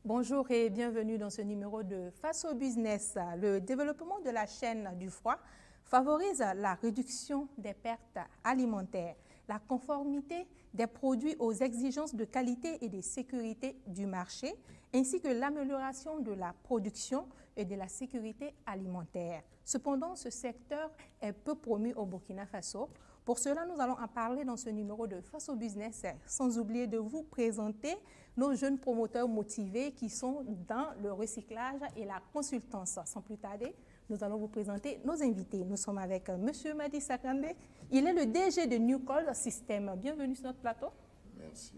Bonjour et bienvenue dans ce numéro de Face au Business. Le développement de la chaîne du froid favorise la réduction des pertes alimentaires, la conformité des produits aux exigences de qualité et de sécurité du marché, ainsi que l'amélioration de la production et de la sécurité alimentaire. Cependant, ce secteur est peu promu au Burkina Faso. Pour cela, nous allons en parler dans ce numéro de Face au Business, sans oublier de vous présenter nos jeunes promoteurs motivés qui sont dans le recyclage et la consultance. Sans plus tarder, nous allons vous présenter nos invités. Nous sommes avec M. Madi Sakande. Il est le DG de New Call System. Bienvenue sur notre plateau. Merci.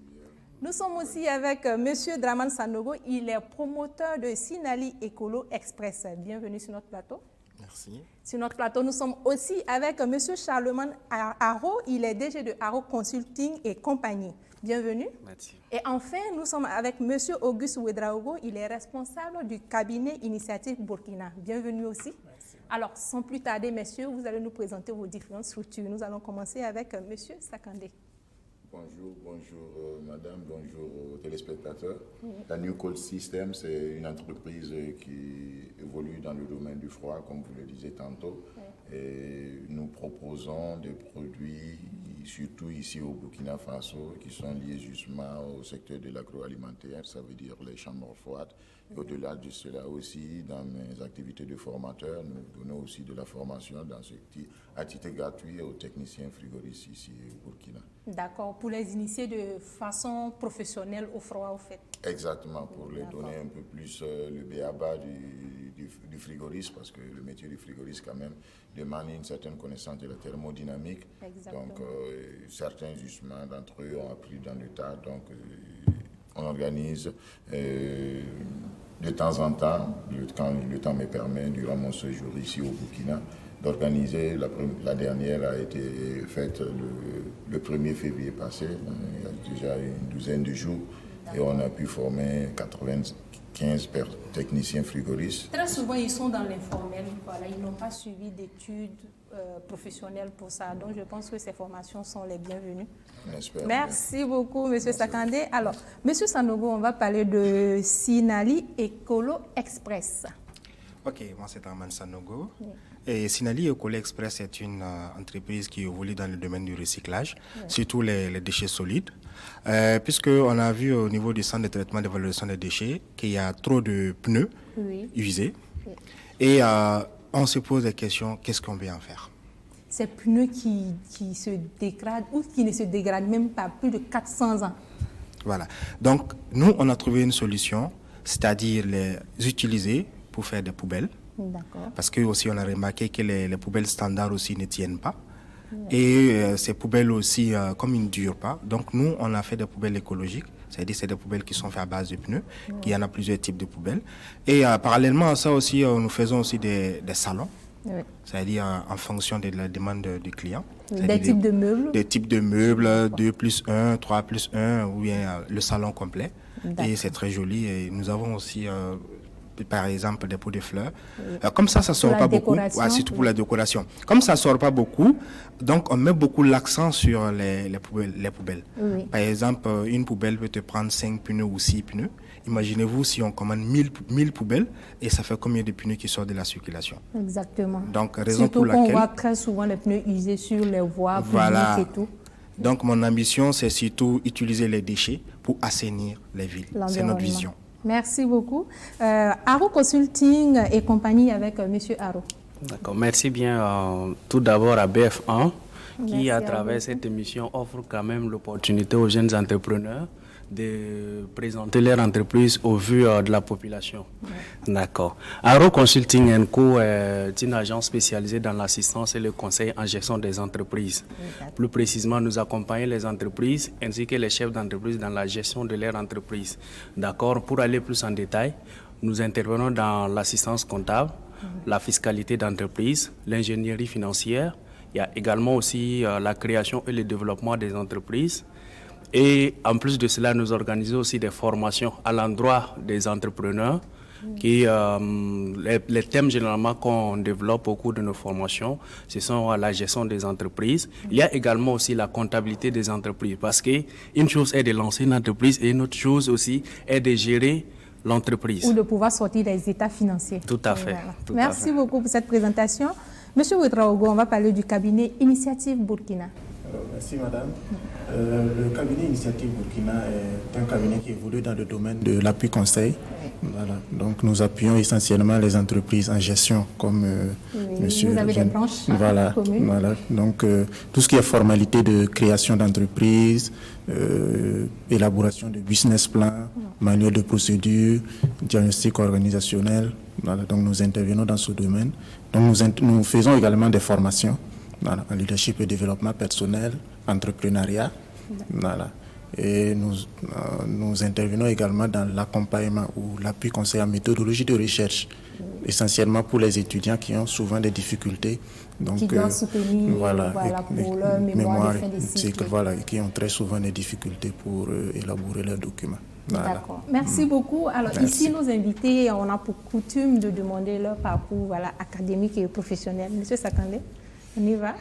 Nous sommes aussi avec M. Draman Sanogo. Il est promoteur de Sinali Ecolo Express. Bienvenue sur notre plateau. Merci. Sur notre plateau, nous sommes aussi avec M. Charlemagne Haro. Il est DG de Haro Consulting et compagnie. Bienvenue. Merci. Et enfin, nous sommes avec M. Auguste Ouedraogo. Il est responsable du cabinet Initiative Burkina. Bienvenue aussi. Merci. Alors, sans plus tarder, messieurs, vous allez nous présenter vos différentes structures. Nous allons commencer avec M. Sakande. Bonjour madame, bonjour aux téléspectateurs. La New Call System, c'est une entreprise qui évolue dans le domaine du froid, comme vous le disiez tantôt. Et nous proposons des produits, surtout ici au Burkina Faso, qui sont liés justement au secteur de l'agroalimentaire, ça veut dire les chambres froides. Et au-delà de cela aussi, dans mes activités de formateur, nous donnons aussi de la formation à titre gratuit aux techniciens frigoristes ici au Burkina. D'accord, pour les initier de façon professionnelle au froid, au fait. Exactement, pour les donner un peu plus le b.a.-ba du frigoriste, parce que le métier du frigoriste quand même demande une certaine connaissance de la thermodynamique. Exactement. Donc certains justement d'entre eux ont appris dans le tas, donc on organise de temps en temps, quand le temps me permet, durant mon séjour ici au Burkina, d'organiser. La dernière a été faite le 1er février passé, il y a déjà une douzaine de jours, et on a pu former 95 techniciens frigoristes. Très souvent, ils sont dans l'informel, voilà, ils n'ont pas suivi d'études professionnelles pour ça. Donc, je pense que ces formations sont les bienvenues. Merci beaucoup, M. Sakande. Alors, M. Sanogo, on va parler de Sinali Ecolo Express. Ok, moi c'est Arman Sanogo. Et Sinali Ecolo Express est une entreprise qui évolue dans le domaine du recyclage, surtout les déchets solides. Puisqu'on a vu au niveau du centre de traitement de valorisation des déchets qu'il y a trop de pneus usés. Et on se pose la question, qu'est-ce qu'on veut en faire? Ces pneus qui se dégradent ou qui ne se dégradent même pas, plus de 400 ans. Voilà. Donc, nous, on a trouvé une solution, c'est-à-dire les utiliser pour faire des poubelles. D'accord. Parce que aussi, on a remarqué que les poubelles standards aussi ne tiennent pas. Et ces poubelles aussi, comme ils ne durent pas. Donc, nous, on a fait des poubelles écologiques. C'est-à-dire c'est des poubelles qui sont faites à base de pneus. Il y en a plusieurs types de poubelles. Et parallèlement à ça aussi, nous faisons aussi des salons. C'est-à-dire en fonction de la demande du client. Des types de meubles. Des types de meubles, 2+1, 3+1, ou bien le salon complet. Et c'est très joli. Et nous avons aussi, par exemple, des pots de fleurs. Comme ça ne sort pas beaucoup. Surtout pour la décoration. Comme ça ne sort pas beaucoup, donc on met beaucoup l'accent sur les poubelles. Par exemple, une poubelle peut te prendre 5 pneus ou 6 pneus. Imaginez-vous si on commande 1000 poubelles et ça fait combien de pneus qui sortent de la circulation? Exactement. Donc, raison pour laquelle... Surtout qu'on voit très souvent les pneus usés sur les voies publiques et tout. Donc, mon ambition, c'est surtout utiliser les déchets pour assainir les villes. C'est notre vision. Merci beaucoup. Haro Consulting et compagnie avec M. Haro. D'accord. Merci bien tout d'abord à BF1 qui, à travers cette émission, offre quand même l'opportunité aux jeunes entrepreneurs de présenter leur entreprise au vu de la population. D'accord. Haro Consulting & Co est une agence spécialisée dans l'assistance et le conseil en gestion des entreprises. Plus précisément, nous accompagnons les entreprises ainsi que les chefs d'entreprise dans la gestion de leur entreprise. D'accord. Pour aller plus en détail, nous intervenons dans l'assistance comptable, la fiscalité d'entreprise, l'ingénierie financière. Il y a également aussi la création et le développement des entreprises. Et en plus de cela, nous organisons aussi des formations à l'endroit des entrepreneurs. Les thèmes généralement qu'on développe au cours de nos formations, ce sont la gestion des entreprises. Il y a également aussi la comptabilité des entreprises parce qu'une chose est de lancer une entreprise et une autre chose aussi est de gérer l'entreprise. Ou de pouvoir sortir des états financiers. Tout à fait. Voilà. Tout Merci à fait. beaucoup pour cette présentation. Monsieur Ouedraogo, on va parler du cabinet Initiative Burkina. Merci madame. Le cabinet Initiative Burkina est un cabinet qui évolue dans le domaine de l'appui conseil. Voilà. Donc nous appuyons essentiellement les entreprises en gestion comme monsieur. Vous avez des branches communes. Voilà. Donc tout ce qui est formalité de création d'entreprise, élaboration de business plan, manuel de procédure, diagnostic organisationnel. Voilà. Donc nous intervenons dans ce domaine. Donc nous faisons également des formations. Voilà, en leadership et développement personnel, entrepreneuriat. Voilà. Et nous intervenons également dans l'accompagnement ou l'appui conseil en méthodologie de recherche, essentiellement pour les étudiants qui ont souvent des difficultés. Donc, qui doivent soutenir pour leur mémoire de fin de cycle. Voilà, et qui ont très souvent des difficultés pour élaborer leurs documents. Voilà. D'accord. Merci beaucoup. Alors ici, nos invités, on a pour coutume de demander leur parcours académique et professionnel. Monsieur Sakandé, on y va.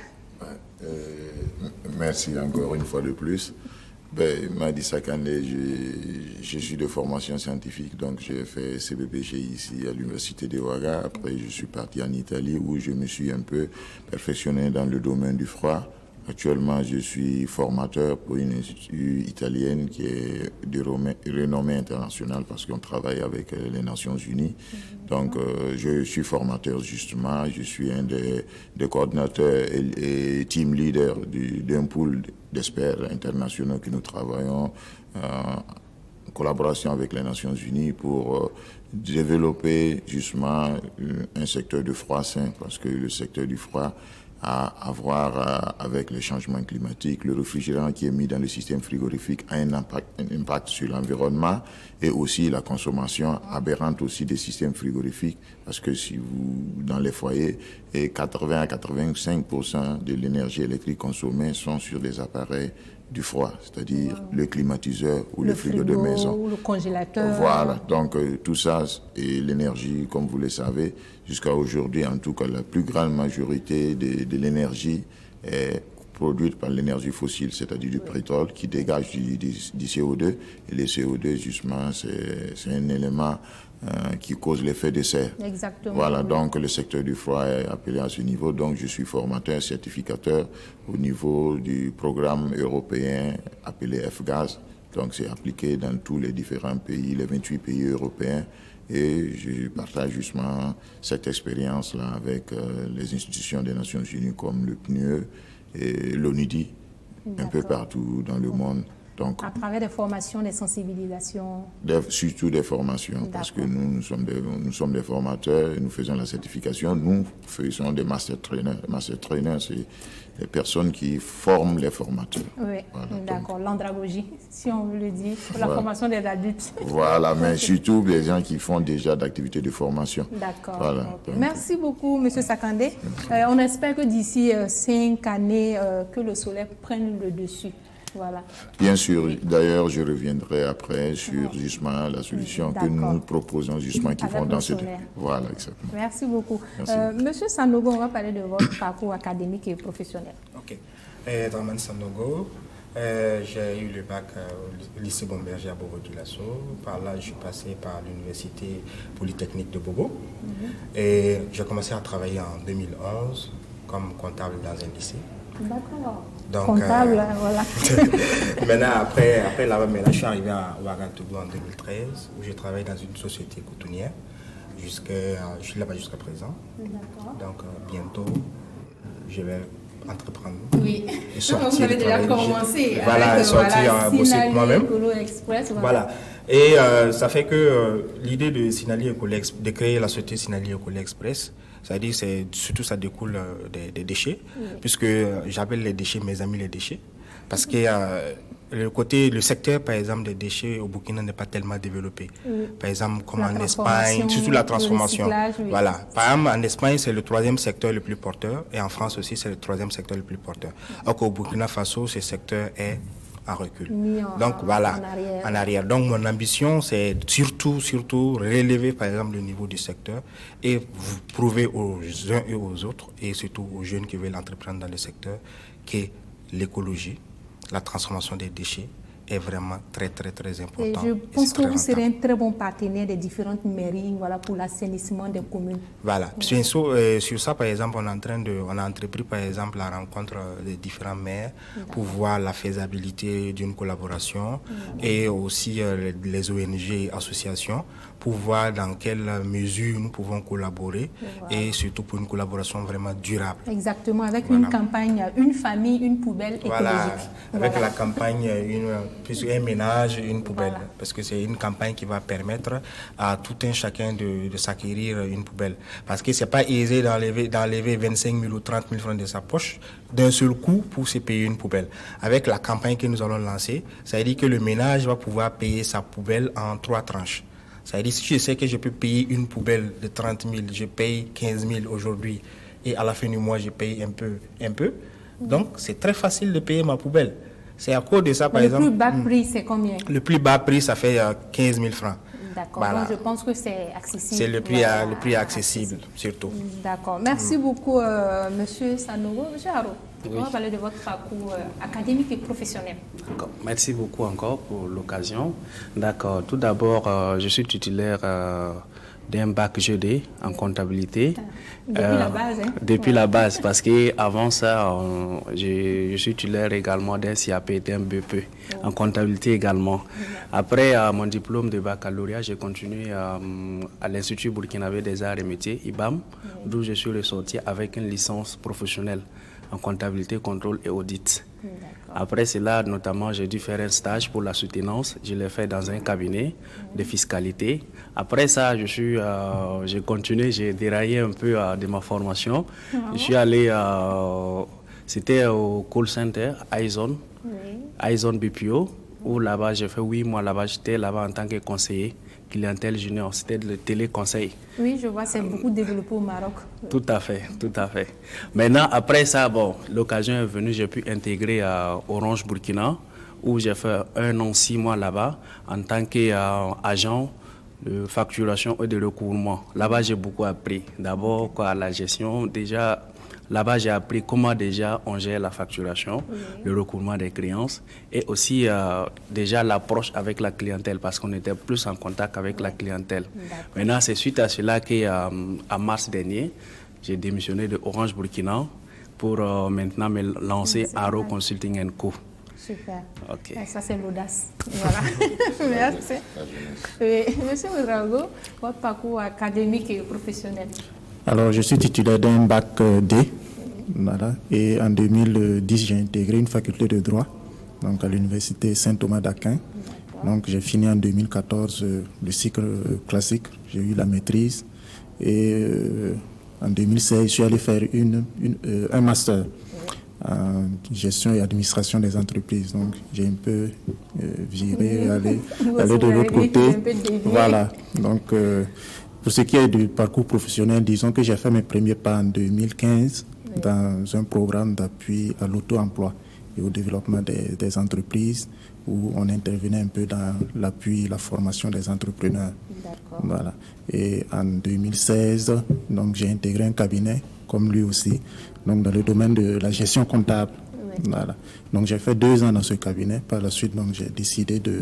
Merci encore une fois de plus. Madi Sakandé, je suis de formation scientifique, donc j'ai fait CBPG ici à l'Université de Ouaga. Après, je suis parti en Italie où je me suis un peu perfectionné dans le domaine du froid. Actuellement, je suis formateur pour une institut italienne qui est de renommée internationale parce qu'on travaille avec les Nations Unies. Donc, je suis formateur justement. Je suis un des coordinateurs et team leader d'un pool d'experts internationaux que nous travaillons en collaboration avec les Nations Unies pour développer justement un secteur de froid sain parce que le secteur du froid à voir avec les changements climatiques. Le réfrigérant qui est mis dans le système frigorifique a un impact sur l'environnement et aussi la consommation aberrante aussi des systèmes frigorifiques parce que si vous, dans les foyers, 80 à 85% de l'énergie électrique consommée sont sur des appareils du froid, c'est-à-dire le climatiseur ou le frigo de maison. Ou le congélateur. Voilà, donc tout ça et l'énergie, comme vous le savez, jusqu'à aujourd'hui, en tout cas, la plus grande majorité de l'énergie est produite par l'énergie fossile, c'est-à-dire du pétrole, qui dégage du CO2. Et le CO2, justement, c'est un élément qui cause l'effet de serre. Exactement. Voilà, donc le secteur du froid est appelé à ce niveau. Donc je suis formateur, certificateur au niveau du programme européen appelé F-Gaz. Donc c'est appliqué dans tous les différents pays, les 28 pays européens. Et je partage justement cette expérience-là avec les institutions des Nations Unies comme le PNUE et l'ONIDI, un peu partout dans le monde. Donc, à travers des formations, des sensibilisations. Surtout des formations, parce que nous sommes des formateurs et nous faisons la certification. Nous faisons des master trainers. Master trainers, c'est les personnes qui forment les formateurs. Oui, voilà, d'accord. L'andragogie, si on veut le dire, pour la formation des adultes. Voilà, mais surtout des gens qui font déjà d'activités de formation. D'accord. Voilà, okay. Merci beaucoup, M. Sakandé. On espère que d'ici 5 années, que le soleil prenne le dessus. Voilà. Bien sûr, d'ailleurs, je reviendrai après sur justement la solution que nous proposons justement qui vont dans ce... Voilà, exactement. Merci beaucoup. Monsieur Sanogo, on va parler de votre parcours académique et professionnel. Ok. Draman Sanogo, j'ai eu le bac au lycée Bomberger à Bobo-Dioulasso. Par là, je suis passé par l'université polytechnique de Bobo. Et j'ai commencé à travailler en 2011 comme comptable dans un lycée. D'accord. Donc, comptable, voilà. Maintenant, après je suis arrivé à Ouagadougou en 2013, où j'ai travaillé dans une société cotonnière. Je suis là-bas jusqu'à présent. D'accord. Donc, bientôt, je vais entreprendre. Oui, et sortir. Vous avez déjà commencé. Voilà, sortir, bosser moi-même. Voilà. Et ça fait que l'idée de Sinali École de créer la société Sinali École Express, c'est-à-dire surtout ça découle des déchets, puisque j'appelle les déchets mes amis les déchets, parce que le secteur par exemple des déchets au Burkina n'est pas tellement développé. Par exemple comme en Espagne, surtout la transformation. Voilà. Par exemple en Espagne c'est le 3e secteur le plus porteur et en France aussi c'est le 3e secteur le plus porteur. Alors qu'au Burkina Faso ce secteur est en recul. Donc voilà, en arrière. Donc mon ambition, c'est surtout relever par exemple le niveau du secteur et vous prouver aux uns et aux autres, et surtout aux jeunes qui veulent entreprendre dans le secteur, que l'écologie, la transformation des déchets est vraiment très, très, très important. Et je pense que vous serez un très bon partenaire des différentes mairies, voilà, pour l'assainissement des communes. Voilà. Sur ça, par exemple, on a entrepris, par exemple, la rencontre des différents maires pour voir la faisabilité d'une collaboration et aussi les ONG et associations pour voir dans quelle mesure nous pouvons collaborer et surtout pour une collaboration vraiment durable. Exactement, avec une campagne, une famille, une poubelle écologique. Avec la campagne, un ménage, une poubelle. Parce que c'est une campagne qui va permettre à tout un chacun de s'acquérir une poubelle. Parce que ce n'est pas aisé d'enlever 25 000 ou 30 000 francs de sa poche d'un seul coup pour se payer une poubelle. Avec la campagne que nous allons lancer, ça veut dire que le ménage va pouvoir payer sa poubelle en 3 tranches. Ça veut dire si je sais que je peux payer une poubelle de 30 000, je paye 15 000 aujourd'hui et à la fin du mois, je paye un peu. Donc, c'est très facile de payer ma poubelle. C'est à cause de ça, par exemple. Le plus bas prix, c'est combien? Le plus bas prix, ça fait 15 000 francs. D'accord, donc je pense que c'est accessible. C'est le prix accessible, surtout. D'accord. Merci beaucoup, Monsieur Sanogo. Monsieur Haro, on va parler de votre parcours académique et professionnel. D'accord. Merci beaucoup encore pour l'occasion. D'accord. Tout d'abord, je suis titulaire d'un bac GD en comptabilité. Depuis la base, hein? Depuis la base, parce qu'avant ça, je suis titulaire également d'un CAP et d'un BP, en comptabilité également. Après mon diplôme de baccalauréat, j'ai continué à l'Institut burkinabé des arts et métiers, IBAM, d'où je suis ressorti avec une licence professionnelle en comptabilité, contrôle et audit. Après cela, notamment, j'ai dû faire un stage pour la soutenance. Je l'ai fait dans un cabinet de fiscalité. Après ça, j'ai continué, j'ai déraillé un peu de ma formation. Je suis allé, c'était au call center, iZone BPO, où là-bas, j'ai fait 8 mois là-bas. J'étais là-bas en tant que conseiller clientèle junior. C'était le téléconseil. Oui, je vois, c'est beaucoup développé au Maroc. Tout à fait, tout à fait. Maintenant, après ça, l'occasion est venue, j'ai pu intégrer Orange Burkina, où j'ai fait 1 an, 6 mois là-bas, en tant qu'agent de facturation et de recouvrement. Là-bas, j'ai beaucoup appris. D'abord, la gestion, déjà, là-bas, j'ai appris comment déjà on gère la facturation, le recouvrement des créances et aussi déjà l'approche avec la clientèle parce qu'on était plus en contact avec la clientèle. Maintenant, c'est suite à cela qu'en mars dernier, j'ai démissionné de Orange Burkina pour maintenant me lancer à Haro Consulting & Co. Super. Okay. Ça, c'est l'audace. Voilà. Merci. Monsieur Ouedraogo, votre parcours académique et professionnel? Alors, je suis titulaire d'un bac D. Voilà. Et en 2010, j'ai intégré une faculté de droit donc à l'université Saint-Thomas d'Aquin. Donc, j'ai fini en 2014 le cycle classique. J'ai eu la maîtrise. Et en 2016, je suis allé faire un master en gestion et administration des entreprises. Donc, j'ai un peu viré, aller de l'autre côté. Voilà. Donc, pour ce qui est du parcours professionnel, disons que j'ai fait mes premiers pas en 2015 dans un programme d'appui à l'auto-emploi et au développement des entreprises où on intervenait un peu dans l'appui et la formation des entrepreneurs. Voilà. Et en 2016, donc, j'ai intégré un cabinet, comme lui aussi, donc, dans le domaine de la gestion comptable. Voilà. Donc, j'ai fait 2 ans dans ce cabinet. Par la suite, donc, j'ai décidé de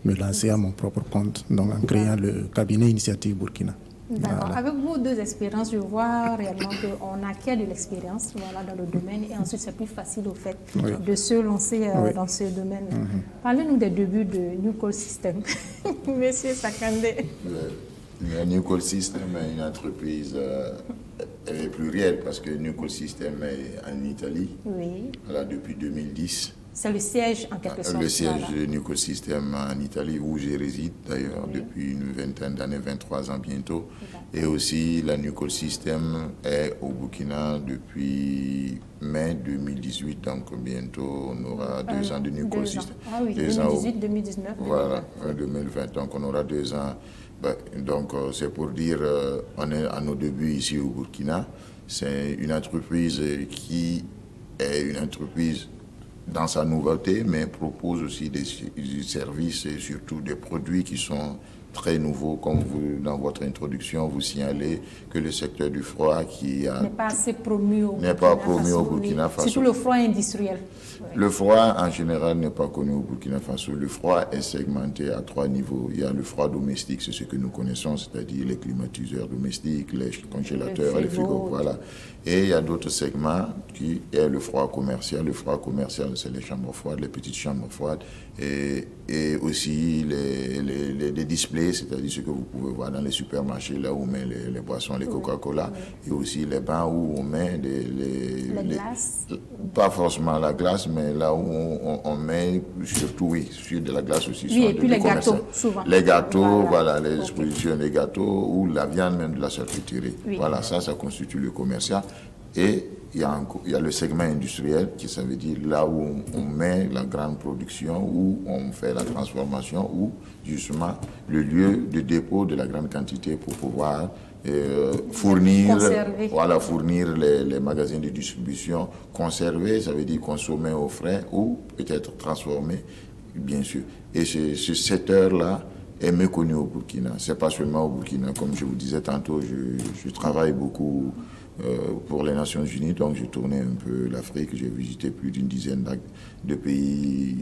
me lancer à mon propre compte, donc en créant le cabinet Initiative Burkina. D'accord. Voilà. Avec vos 2 expériences, je vois réellement qu'on acquiert de l'expérience dans le domaine et ensuite c'est plus facile au fait de se lancer dans ce domaine. Parlez-nous des débuts de New Call System. Monsieur Sakandé. Le New Call System est une entreprise elle est plurielle parce que New Call System est en Italie depuis 2010. C'est le siège en quelque sorte. Le siège de New Call System en Italie où je réside d'ailleurs depuis une vingtaine d'années, 23 ans bientôt. Et aussi la New Call System est au Burkina depuis mai 2018, donc bientôt on aura 2 ans de New Call System. Ah oui, 2018, 2019. Voilà, 2020, donc on aura 2 ans. Donc c'est pour dire, on est à nos débuts ici au Burkina. C'est une entreprise qui est une entreprise dans sa nouveauté, mais propose aussi des services et surtout des produits qui sont très nouveau, comme vous, dans votre introduction, vous signalez que le secteur du froid n'est pas assez promu au Burkina Faso. Surtout le froid industriel. Le froid, en général, n'est pas connu au Burkina Faso. Le froid est segmenté à 3 niveaux. Il y a le froid domestique, c'est ce que nous connaissons, c'est-à-dire les climatiseurs domestiques, les congélateurs, les frigos, voilà. Et il y a d'autres segments qui est le froid commercial. Le froid commercial, c'est les chambres froides, les petites chambres froides, et aussi les displays, c'est-à-dire ce que vous pouvez voir dans les supermarchés, là où on met les boissons, les Coca-Cola, et aussi les bains où on met les glaces. Pas forcément la glace, mais là où on met surtout, sur de la glace aussi. Oui, et puis les gâteaux, souvent. Les gâteaux, voilà, les expositions des gâteaux, ou la viande même de la charcuterie. Oui. Voilà, ça constitue le commercial. Et il y a le segment industriel, qui ça veut dire là où on met la grande production, où on fait la transformation, où justement le lieu de dépôt de la grande quantité pour pouvoir fournir les magasins de distribution. Conserver, ça veut dire consommer au frais ou peut-être transformer, bien sûr. Et ce secteur-là est méconnu au Burkina. C'est pas seulement au Burkina, comme je vous disais tantôt, je travaille beaucoup pour les Nations Unies, donc j'ai tourné un peu l'Afrique, j'ai visité plus d'une dizaine de pays,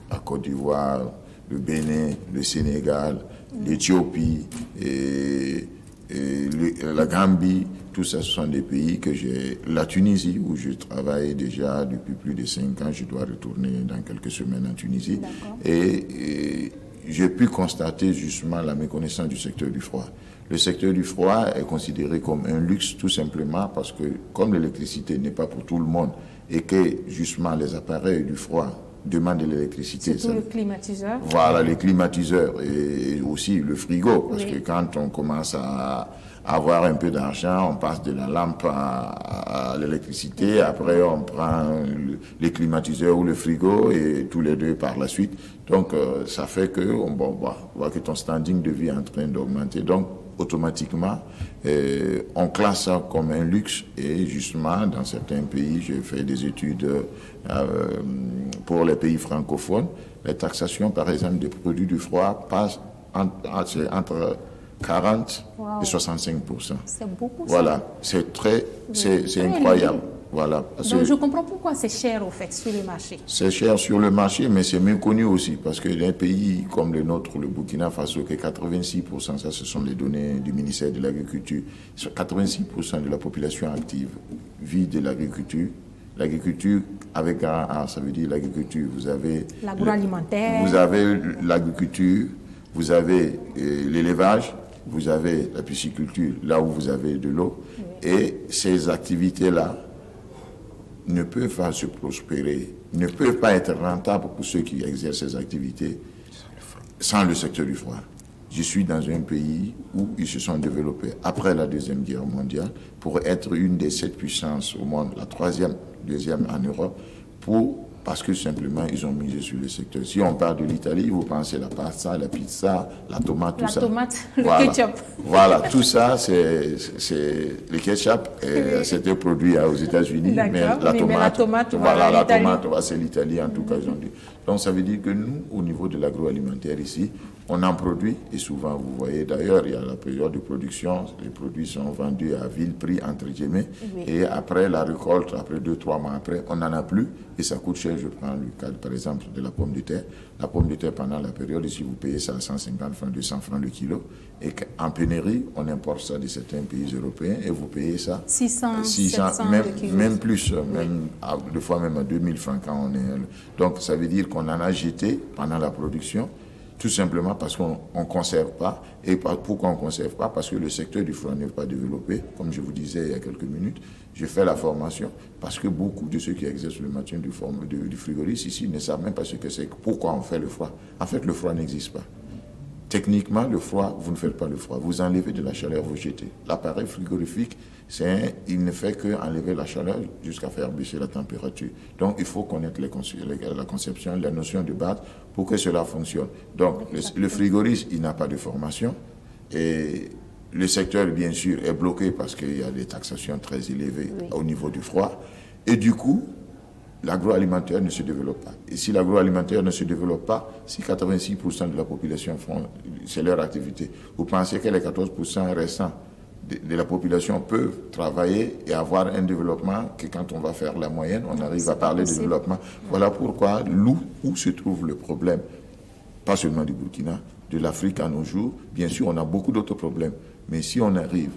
à Côte d'Ivoire, le Bénin, le Sénégal, l'Éthiopie et la Gambie. Tout ça, ce sont des pays que la Tunisie, où je travaille déjà depuis plus de 5 ans, je dois retourner dans quelques semaines en Tunisie. Et j'ai pu constater justement la méconnaissance du secteur du froid. Le secteur du froid est considéré comme un luxe tout simplement parce que comme l'électricité n'est pas pour tout le monde et que justement les appareils du froid demandent de l'électricité. Surtout le climatiseur. Voilà, les climatiseurs et aussi le frigo, parce que quand on commence à avoir un peu d'argent, on passe de la lampe à l'électricité, après on prend les climatiseurs ou le frigo et tous les deux par la suite. Donc ça fait que on voit que ton standing de vie est en train d'augmenter. Donc automatiquement, on classe ça comme un luxe et justement dans certains pays, j'ai fait des études pour les pays francophones, les taxations par exemple des produits du froid passent entre 40 et 65%. C'est beaucoup. Voilà, c'est incroyable. Voilà. Donc je comprends pourquoi c'est cher au fait sur le marché. C'est cher sur le marché, mais c'est méconnu aussi parce que les pays comme le nôtre, le Burkina Faso, que 86%, ça ce sont les données du ministère de l'Agriculture, 86% de la population active vit de l'agriculture. L'agriculture avec un A, ça veut dire l'agriculture. Vous avez l'agroalimentaire. Vous avez l'agriculture, vous avez l'élevage, vous avez la pisciculture, là où vous avez de l'eau. Et ces activités-là ne peuvent pas se prospérer, ne peuvent pas être rentables pour ceux qui exercent ces activités sans le secteur du froid. Je suis dans un pays où ils se sont développés après la Deuxième Guerre mondiale pour être une des 7 puissances au monde, la deuxième en Europe, parce que simplement ils ont misé sur le secteur. Si on parle de l'Italie, vous pensez la pasta, la pizza, la tomate, tout ça. La tomate, le ketchup. Voilà, tout ça, c'est le ketchup, c'était produit aux États-Unis, mais la tomate, c'est l'Italie en tout cas, ils ont dit. Donc ça veut dire que nous, au niveau de l'agroalimentaire ici, on en produit et souvent, vous voyez d'ailleurs, il y a la période de production, les produits sont vendus à vil prix, entre guillemets, et après la récolte, après 2-3 mois après, on n'en a plus et ça coûte cher. Je prends le cas, par exemple, de la pomme de terre. La pomme de terre, pendant la période, ici, vous payez ça à 150 francs, 200 francs le kilo, et qu'en pénurie, on importe ça de certains pays européens et vous payez ça 600 même plus, des fois même à 2000 francs quand on est. Donc, ça veut dire qu'on en a jeté pendant la production. Tout simplement parce qu'on ne conserve pas. Et pourquoi on ne conserve pas? Parce que le secteur du froid n'est pas développé. Comme je vous disais il y a quelques minutes, j'ai fait la formation parce que beaucoup de ceux qui exercent le maintien du frigoriste ici ne savent même pas ce que c'est, pourquoi on fait le froid. En fait, le froid n'existe pas. Techniquement, le froid, vous ne faites pas le froid. Vous enlevez de la chaleur, vous jetez. L'appareil frigorifique, il ne fait qu'enlever la chaleur jusqu'à faire baisser la température. Donc, il faut connaître la conception, la notion de base pour que cela fonctionne. Donc, le frigoriste, il n'a pas de formation. Et le secteur, bien sûr, est bloqué parce qu'il y a des taxations très élevées au niveau du froid. Et du coup, l'agroalimentaire ne se développe pas. Et si l'agroalimentaire ne se développe pas, si 86% de la population c'est leur activité, vous pensez que les 14% restants de la population peuvent travailler et avoir un développement que quand on va faire la moyenne, on arrive à parler de développement. Voilà pourquoi où se trouve le problème, pas seulement du Burkina, de l'Afrique à nos jours. Bien sûr, on a beaucoup d'autres problèmes, mais si on arrive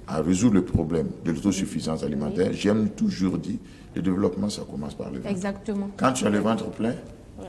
à résoudre le problème de l'autosuffisance alimentaire, j'aime toujours dire, le développement, ça commence par le ventre. Exactement. Quand tu as le ventre plein,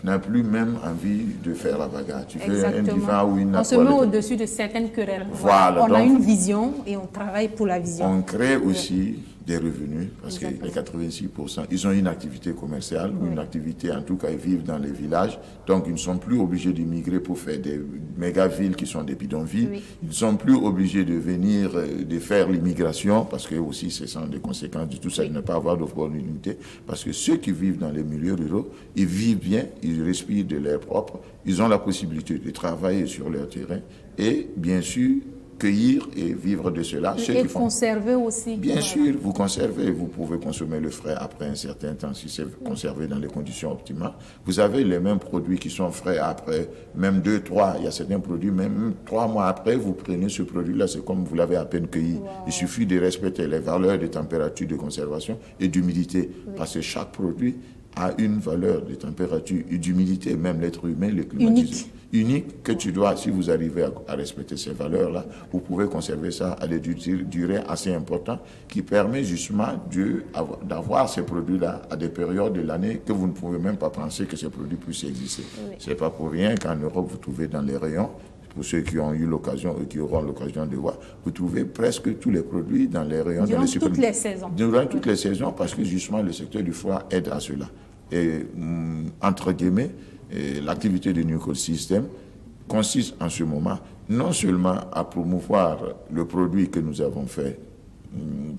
tu n'as plus même envie de faire la bagarre. Tu fais un divin ou une... On se met au-dessus de certaines querelles. Voilà, on a une vision et on travaille pour la vision. On crée aussi des revenus, parce que les 86%, ils ont une activité commerciale, une activité, en tout cas, ils vivent dans les villages, donc ils ne sont plus obligés d'immigrer pour faire des méga-villes qui sont des bidonvilles. Ils ne sont plus obligés de venir, de faire l'immigration, parce que aussi, ce sont des conséquences de tout ça, de ne pas avoir d'opportunité, parce que ceux qui vivent dans les milieux ruraux, ils vivent bien, ils respirent de l'air propre, ils ont la possibilité de travailler sur leur terrain, et bien sûr, cueillir et vivre de cela. Et conserver aussi. Bien sûr, vous conservez, vous pouvez consommer le frais après un certain temps si c'est conservé dans les conditions optimales. Vous avez les mêmes produits qui sont frais après, même 2, 3, il y a certains produits, même 3 mois après, vous prenez ce produit-là, c'est comme vous l'avez à peine cueilli. Il suffit de respecter les valeurs de température de conservation et d'humidité, parce que chaque produit a une valeur de température et d'humidité, même l'être humain, le climatisé. Unique que tu dois, si vous arrivez à respecter ces valeurs-là, vous pouvez conserver ça à des durées assez importantes qui permet justement d'avoir ces produits-là à des périodes de l'année que vous ne pouvez même pas penser que ces produits puissent exister. C'est pas pour rien qu'en Europe, vous trouvez dans les rayons, pour ceux qui ont eu l'occasion et qui auront l'occasion de voir, vous trouvez presque tous les produits dans les rayons. Durant toutes les saisons. Durant toutes les saisons, parce que justement le secteur du froid aide à cela. Et entre guillemets, l'activité de New Cold System consiste en ce moment non seulement à promouvoir le produit que nous avons fait,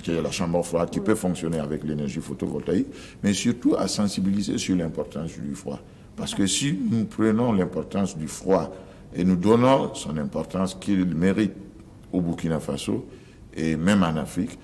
qui est la chambre froide, qui peut fonctionner avec l'énergie photovoltaïque, mais surtout à sensibiliser sur l'importance du froid. Parce que si nous prenons l'importance du froid et nous donnons son importance qu'il mérite au Burkina Faso et même en Afrique,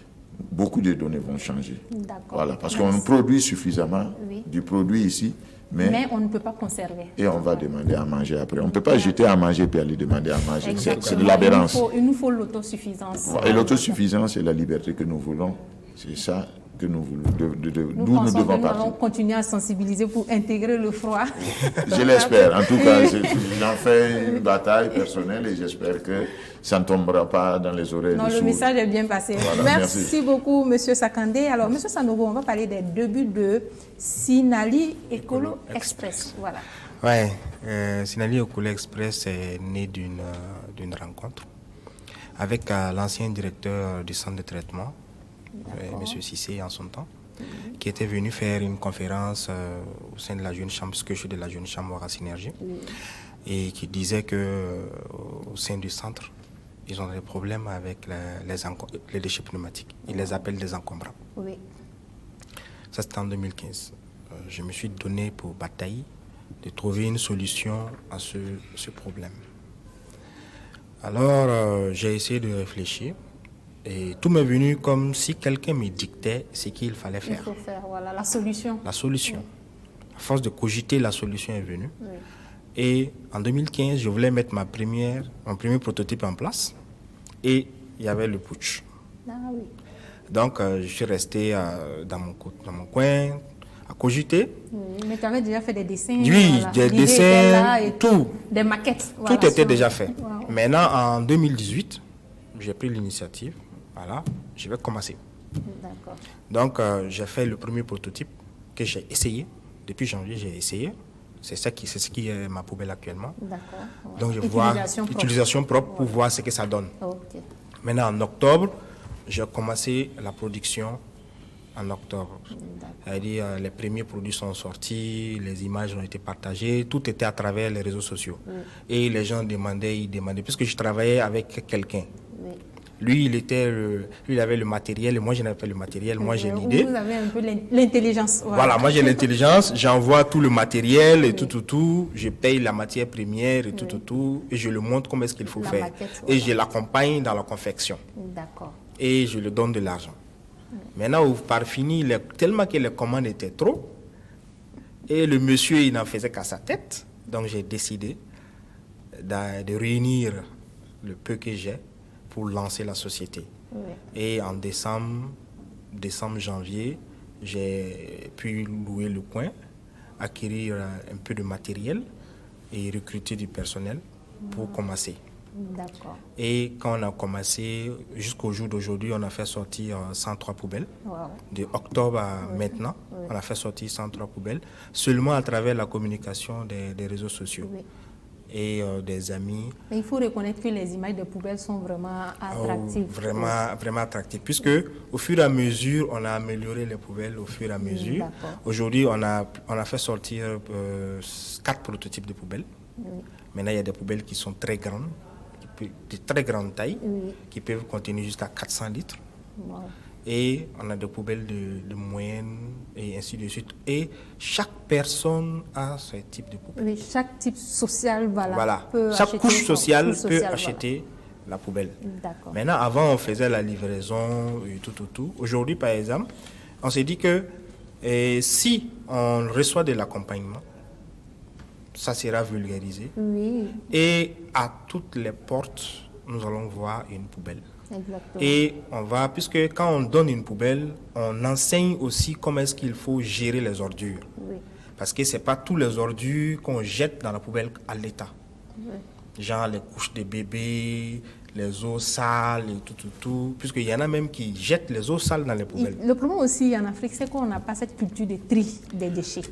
beaucoup de données vont changer. Voilà, parce qu'on produit suffisamment du produit ici, mais on ne peut pas conserver. Et on va demander à manger après. On ne peut pas jeter à manger puis aller demander à manger. C'est de l'aberrance. Il nous faut l'autosuffisance. Et l'autosuffisance et la liberté que nous voulons, c'est ça que nous voulons, d'où nous devons partir. Nous allons continuer à sensibiliser pour intégrer le froid. Je l'espère. En tout cas, j'en fais une bataille personnelle et j'espère que ça ne tombera pas dans les oreilles non, des sourds. Le message est bien passé. Voilà, merci beaucoup, M. Sakandé. Alors, M. Sanogo, on va parler des débuts de Sinali Écolo Express. Voilà. Oui, Sinali Écolo Express est né d'une rencontre avec l'ancien directeur du centre de traitement, M. Cissé en son temps, qui était venu faire une conférence au sein de la jeune chambre, ce que je suis de la jeune chambre à Synergie, et qui disait que au sein du centre, ils ont des problèmes avec les déchets pneumatiques. Ils les appellent des encombrants. Oui. Ça, c'était en 2015. Je me suis donné pour bataille de trouver une solution à ce problème. Alors, j'ai essayé de réfléchir. Et tout m'est venu comme si quelqu'un me dictait ce qu'il fallait faire. Il faut faire, voilà, la solution. La solution. À force de cogiter, la solution est venue. Oui. Et en 2015, je voulais mettre mon premier prototype en place. Et il y avait le putsch. Ah oui. Donc, je suis resté dans mon coin, à cogiter. Oui, mais tu avais déjà fait des dessins. Oui, voilà. Des dessins, tout. Des maquettes. Voilà, tout était déjà fait. Wow. Maintenant, en 2018, j'ai pris l'initiative. Voilà, je vais commencer. D'accord. Donc, j'ai fait le premier prototype que j'ai essayé. Depuis janvier, j'ai essayé. C'est ce qui est ma poubelle actuellement. D'accord. Ouais. Donc, je vois l'utilisation propre pour voir ce que ça donne. Okay. Maintenant, en octobre, j'ai commencé la production en octobre. C'est-à-dire, les premiers produits sont sortis, les images ont été partagées, tout était à travers les réseaux sociaux. Et les gens demandaient, puisque je travaillais avec quelqu'un. Lui, il avait le matériel, et moi, je n'avais pas le matériel. Moi, j'ai l'idée. Vous avez un peu l'intelligence. Voilà, moi, j'ai l'intelligence. J'envoie tout le matériel et tout. Je paye la matière première et tout. Et je le montre comment est-ce qu'il faut faire. Maquette, et je l'accompagne dans la confection. D'accord. Et je lui donne de l'argent. Maintenant, par fini, tellement que les commandes étaient trop, Et le monsieur, il n'en faisait qu'à sa tête. Donc j'ai décidé de réunir le peu que j'ai pour lancer la société. Oui. Et en décembre, janvier, j'ai pu louer le coin, acquérir un peu de matériel et recruter du personnel pour commencer. D'accord. Et quand on a commencé, jusqu'au jour d'aujourd'hui, on a fait sortir 103 poubelles. Wow. De octobre à maintenant, on a fait sortir 103 poubelles, seulement à travers la communication des réseaux sociaux. Oui. Et des amis. Mais il faut reconnaître que les images de poubelles sont vraiment attractives. Vraiment attractives, puisque au fur et à mesure, on a amélioré les poubelles au fur et à mesure. Aujourd'hui, on a fait sortir 4 prototypes de poubelles. Oui. Maintenant, il y a des poubelles qui sont très grandes, de très grande taille, qui peuvent contenir jusqu'à 400 litres. Wow. Et on a des poubelles de moyenne et ainsi de suite. Et chaque personne a ce type de poubelle. Oui, chaque type social peut chaque couche sociale peut acheter la poubelle. Maintenant, avant, on faisait la livraison et tout. Aujourd'hui, par exemple, on s'est dit que si on reçoit de l'accompagnement, ça sera vulgarisé. Oui. Et à toutes les portes, nous allons voir une poubelle. Exactement. Et puisque quand on donne une poubelle, on enseigne aussi comment est-ce qu'il faut gérer les ordures. Oui. Parce que ce n'est pas tous les ordures qu'on jette dans la poubelle à l'état. Oui. Genre les couches de bébés, les eaux sales et tout. Puisqu'il y en a même qui jettent les eaux sales dans les poubelles. Le problème aussi en Afrique, c'est qu'on n'a pas cette culture de tri des déchets.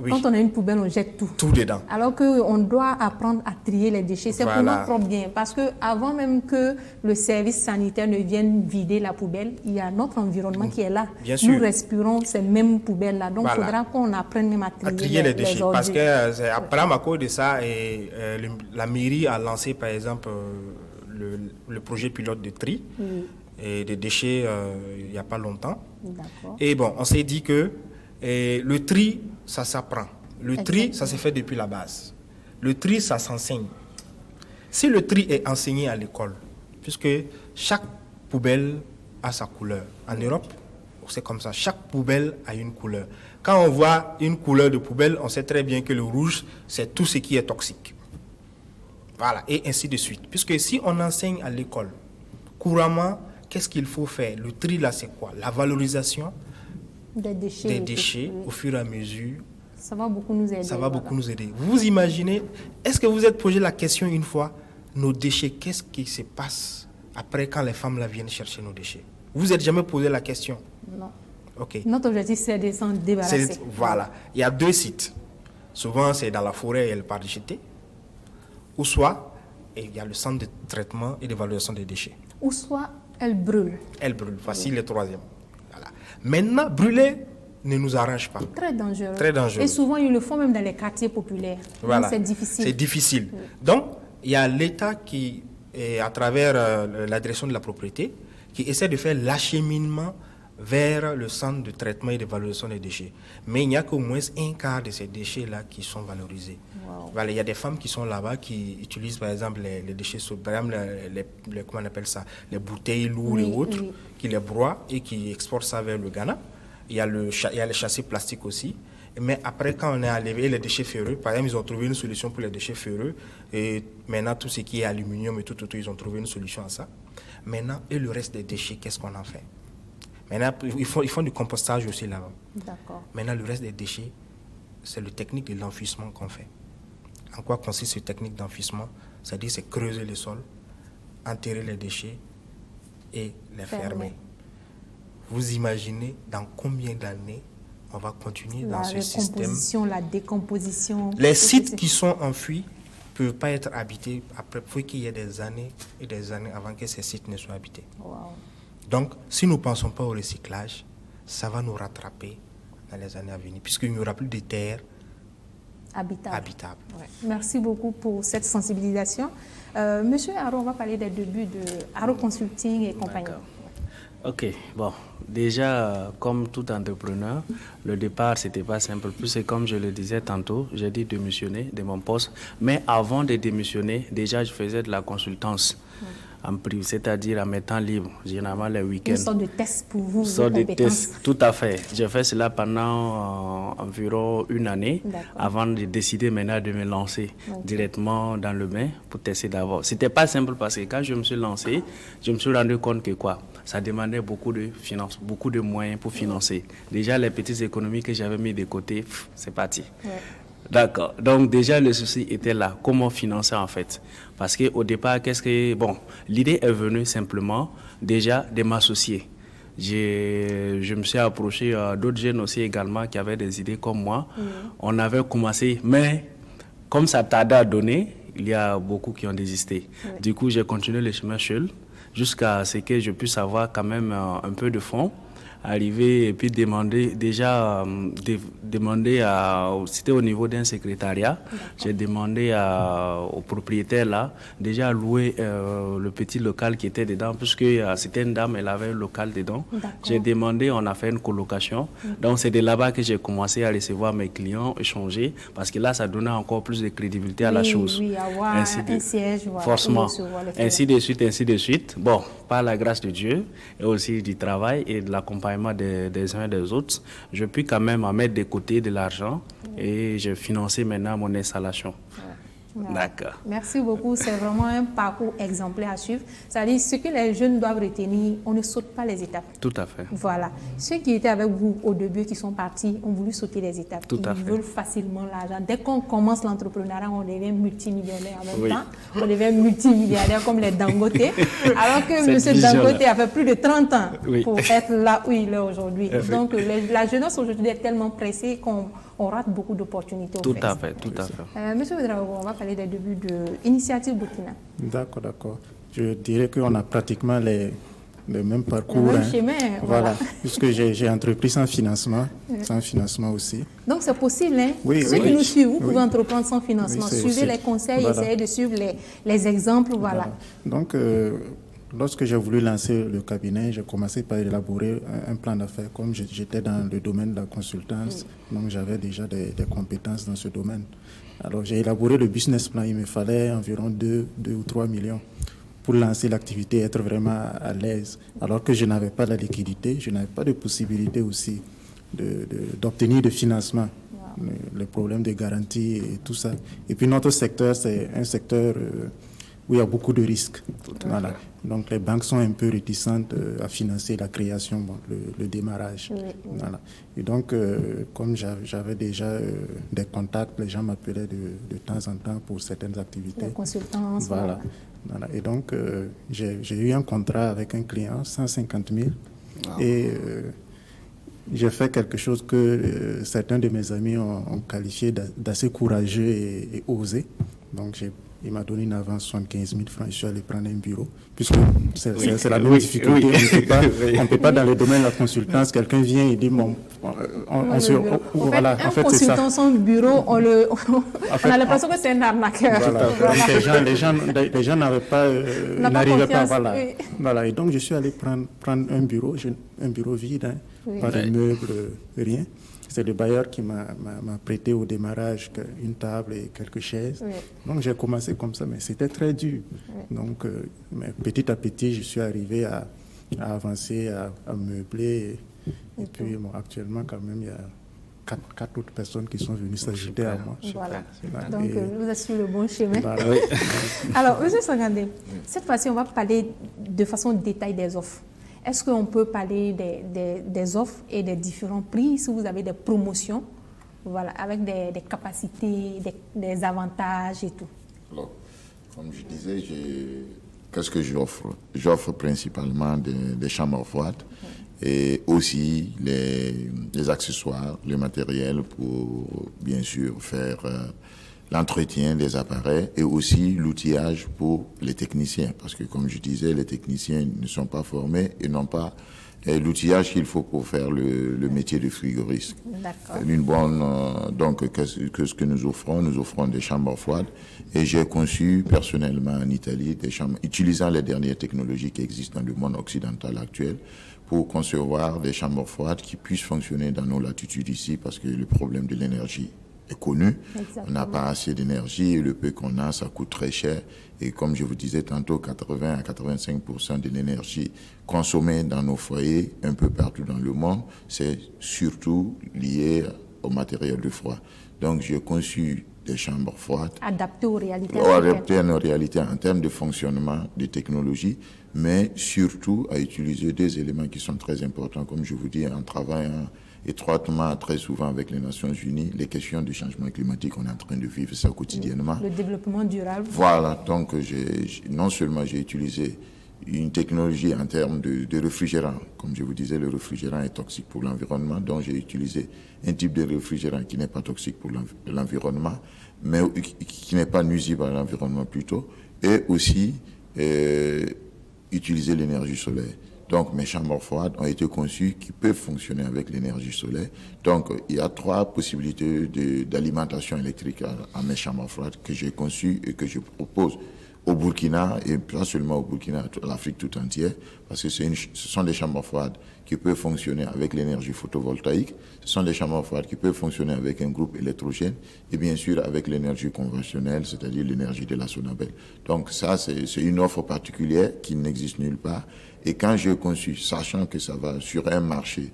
Oui. Quand on a une poubelle, on jette tout. Tout dedans. Alors qu'on doit apprendre à trier les déchets. C'est pour notre propre bien. Parce qu'avant même que le service sanitaire ne vienne vider la poubelle, il y a notre environnement qui est là. Bien sûr. Nous respirons ces mêmes poubelles-là. Donc, il faudra qu'on apprenne même à trier les déchets. Parce que après, à cause de ça, la mairie a lancé, par exemple, le projet pilote de tri et des déchets il n'y a pas longtemps. D'accord. Et bon, on s'est dit que le tri, ça s'apprend. Le tri, ça se fait depuis la base. Le tri, ça s'enseigne. Si le tri est enseigné à l'école, puisque chaque poubelle a sa couleur. En Europe, c'est comme ça. Chaque poubelle a une couleur. Quand on voit une couleur de poubelle, on sait très bien que le rouge, c'est tout ce qui est toxique. Voilà, et ainsi de suite. Puisque si on enseigne à l'école, couramment, qu'est-ce qu'il faut faire? Le tri, là, c'est quoi? La valorisation des déchets au fur et à mesure. Ça va beaucoup nous aider. Vous imaginez, est-ce que vous êtes posé la question une fois, nos déchets, qu'est-ce qui se passe après quand les femmes là viennent chercher nos déchets? Vous n'êtes jamais posé la question? Non. Ok. Notre objectif, c'est de s'en débarrasser. Voilà. Il y a 2 sites. Souvent, c'est dans la forêt et elle part jeter. Ou soit, il y a le centre de traitement et d'évaluation des déchets. Ou soit, elle brûle. Voici le 3e. Voilà. Maintenant, brûler ne nous arrange pas. Très dangereux. Très dangereux. Et souvent, ils le font même dans les quartiers populaires. Voilà. Donc, c'est difficile. C'est difficile. Oui. Donc, il y a l'État qui, à travers la direction de la propriété, qui essaie de faire l'acheminement vers le centre de traitement et de valorisation des déchets. Mais il n'y a qu'au moins un quart de ces déchets-là qui sont valorisés. Wow. Voilà, il y a des femmes qui sont là-bas qui utilisent par exemple les déchets, par exemple comment on appelle ça, les bouteilles lourdes et autres, qui les broient et qui exportent ça vers le Ghana. Il y a les châssis plastiques aussi. Mais après, quand on est enlevé les déchets ferreux, par exemple, ils ont trouvé une solution pour les déchets ferreux. Et maintenant, tout ce qui est aluminium et tout, ils ont trouvé une solution à ça. Maintenant, et le reste des déchets, qu'est-ce qu'on en fait? Maintenant, ils font du compostage aussi là-bas. D'accord. Maintenant, le reste des déchets, c'est la technique de l'enfouissement qu'on fait. En quoi consiste cette technique d'enfouissement? C'est-à-dire, c'est creuser le sol, enterrer les déchets et les fermer. Vous imaginez dans combien d'années on va continuer dans ce système? La décomposition. Les sites qui sont enfouis ne peuvent pas être habités. Après, il faut qu'il y ait des années et des années avant que ces sites ne soient habités. Wow. Donc, si nous ne pensons pas au recyclage, ça va nous rattraper dans les années à venir, puisqu'il n'y aura plus de terres habitables. Ouais. Merci beaucoup pour cette sensibilisation. Monsieur Haro, on va parler des débuts de Haro Consulting et compagnie. Ok, bon, déjà, comme tout entrepreneur, le départ, ce n'était pas simple. Plus c'est comme je le disais tantôt, j'ai dit démissionner de mon poste. Mais avant de démissionner, déjà, je faisais de la consultance. en privé, c'est-à-dire en mes temps libres, généralement les week-ends. Une sorte de test pour vous, vos Sorte de compétences. test, tout à fait. J'ai fait cela pendant environ une année avant de décider maintenant de me lancer directement dans le bain pour tester d'abord. C'était pas simple parce que quand je me suis lancé, je me suis rendu compte que ça demandait beaucoup de finances, beaucoup de moyens pour financer. Déjà les petites économies que j'avais mis de côté, c'est parti. Ouais. D'accord. Donc déjà le souci était là. Comment financer en fait? Parce qu'au départ, l'idée est venue simplement déjà de m'associer. Je me suis approché d'autres jeunes aussi également qui avaient des idées comme moi. On avait commencé, mais comme ça tardait à donner, il y a beaucoup qui ont désisté. Du coup, j'ai continué le chemin seul jusqu'à ce que je puisse avoir quand même un peu de fonds. Arriver et puis demander c'était au niveau d'un secrétariat. J'ai demandé au propriétaire là déjà louer le petit local qui était dedans puisque c'était une dame, elle avait un local dedans. J'ai demandé, on a fait une colocation. Donc c'est de là-bas que j'ai commencé à recevoir mes clients, échanger parce que là ça donnait encore plus de crédibilité à la chose. Oui, avoir un siège, forcément. Ainsi de suite. Bon, par la grâce de Dieu et aussi du travail et de l'accompagnement des uns et des autres, je puis quand même en mettre de côté de l'argent et j'ai financé maintenant mon installation. D'accord. Merci beaucoup. C'est vraiment un parcours exemplaire à suivre. C'est-à-dire, ce que les jeunes doivent retenir, on ne saute pas les étapes. Tout à fait. Voilà. Ceux qui étaient avec vous au début, qui sont partis, ont voulu sauter les étapes. Ils veulent facilement l'argent. Dès qu'on commence l'entrepreneuriat, on devient multimillionnaire en même temps. On devient multimilliardaire comme les Dangote. Alors que M. Dangote a fait plus de 30 ans pour être là où il est aujourd'hui. Donc, la jeunesse aujourd'hui est tellement pressée qu'on rate beaucoup d'opportunités. Tout à fait. Monsieur Ouedraogo, on va parler des débuts de l'initiative Burkina. D'accord. Je dirais qu'on a pratiquement les mêmes parcours. Le même chemin. Voilà. Puisque j'ai entrepris sans financement aussi. Donc c'est possible, hein? Ceux qui nous suivent, vous pouvez entreprendre sans financement. Suivez les conseils, essayez de suivre les exemples, voilà. Donc, lorsque j'ai voulu lancer le cabinet, j'ai commencé par élaborer un plan d'affaires. Comme j'étais dans le domaine de la consultance, donc j'avais déjà des compétences dans ce domaine. Alors j'ai élaboré le business plan. Il me fallait environ 2 ou 3 millions pour lancer l'activité, être vraiment à l'aise. Alors que je n'avais pas la liquidité, je n'avais pas de possibilité aussi d'obtenir de financement. Les problèmes de garantie et tout ça. Et puis notre secteur, c'est un secteur où il y a beaucoup de risques. Voilà. Donc les banques sont un peu réticentes à financer la création, le démarrage. Voilà. Et donc, comme j'avais déjà des contacts, les gens m'appelaient de temps en temps pour certaines activités. La consultance. Voilà. Et donc, j'ai eu un contrat avec un client, 150 000. Et j'ai fait quelque chose que certains de mes amis ont qualifié d'assez courageux et osé. Donc, il m'a donné une avance 75 000 francs. Je suis allé prendre un bureau, puisque c'est la même difficulté. On ne peut pas dans le domaine de la consultance, quelqu'un vient et dit, voilà, en fait, c'est ça. Un consultant sans bureau, on a l'impression que c'est un arnaqueur. Voilà. Les gens n'arrivaient pas. Voilà. Et donc, je suis allé prendre un bureau vide, pas de meubles, rien. C'est le bailleur qui m'a prêté au démarrage une table et quelques chaises. Donc j'ai commencé comme ça, mais c'était très dur. Donc mais petit à petit, je suis arrivé à avancer, à meubler. Et puis actuellement, quand même, il y a 4 autres personnes qui sont venues s'ajouter à moi. Voilà. Donc vous êtes sur le bon chemin. Voilà. Alors, M. Sangandé, cette fois-ci, on va parler de façon détaillée des offres. Est-ce qu'on peut parler des offres et des différents prix, si vous avez des promotions, voilà, avec des capacités, des avantages et tout? Alors, comme je disais, qu'est-ce que j'offre? J'offre principalement des chambres froides et aussi les accessoires, le matériel pour, bien sûr, faire l'entretien des appareils et aussi l'outillage pour les techniciens. Parce que, comme je disais, les techniciens ne sont pas formés et n'ont pas l'outillage qu'il faut pour faire le métier de frigoriste. D'accord. Une bonne, donc, ce que nous offrons des chambres froides. Et j'ai conçu personnellement en Italie des chambres, utilisant les dernières technologies qui existent dans le monde occidental actuel, pour concevoir des chambres froides qui puissent fonctionner dans nos latitudes ici, parce que le problème de l'énergie est connu. Exactement. On n'a pas assez d'énergie et le peu qu'on a, ça coûte très cher. Et comme je vous disais tantôt, 80 à 85% de l'énergie consommée dans nos foyers, un peu partout dans le monde, c'est surtout lié au matériel de froid. Donc, j'ai conçu des chambres froides Adaptées aux réalités adaptées à nos réalités en termes de fonctionnement, de technologie, mais surtout à utiliser des éléments qui sont très importants, comme je vous dis, en travaillant étroitement, très souvent avec les Nations Unies, les questions du changement climatique, on est en train de vivre ça quotidiennement. Le développement durable. Voilà, donc non seulement j'ai utilisé une technologie en termes de réfrigérant, comme je vous disais, le réfrigérant est toxique pour l'environnement, donc j'ai utilisé un type de réfrigérant qui n'est pas toxique pour l'environnement, mais qui n'est pas nuisible à l'environnement plutôt, et aussi utiliser l'énergie solaire. Donc, mes chambres froides ont été conçues qui peuvent fonctionner avec l'énergie solaire. Donc, il y a 3 possibilités d'alimentation électrique à mes chambres froides que j'ai conçues et que je propose au Burkina, et pas seulement au Burkina, à l'Afrique tout entière, parce que ce sont des chambres froides qui peuvent fonctionner avec l'énergie photovoltaïque, ce sont des chambres froides qui peuvent fonctionner avec un groupe électrogène, et bien sûr avec l'énergie conventionnelle, c'est-à-dire l'énergie de la Sonabel. Donc ça, c'est une offre particulière qui n'existe nulle part. Et quand j'ai conçu, sachant que ça va sur un marché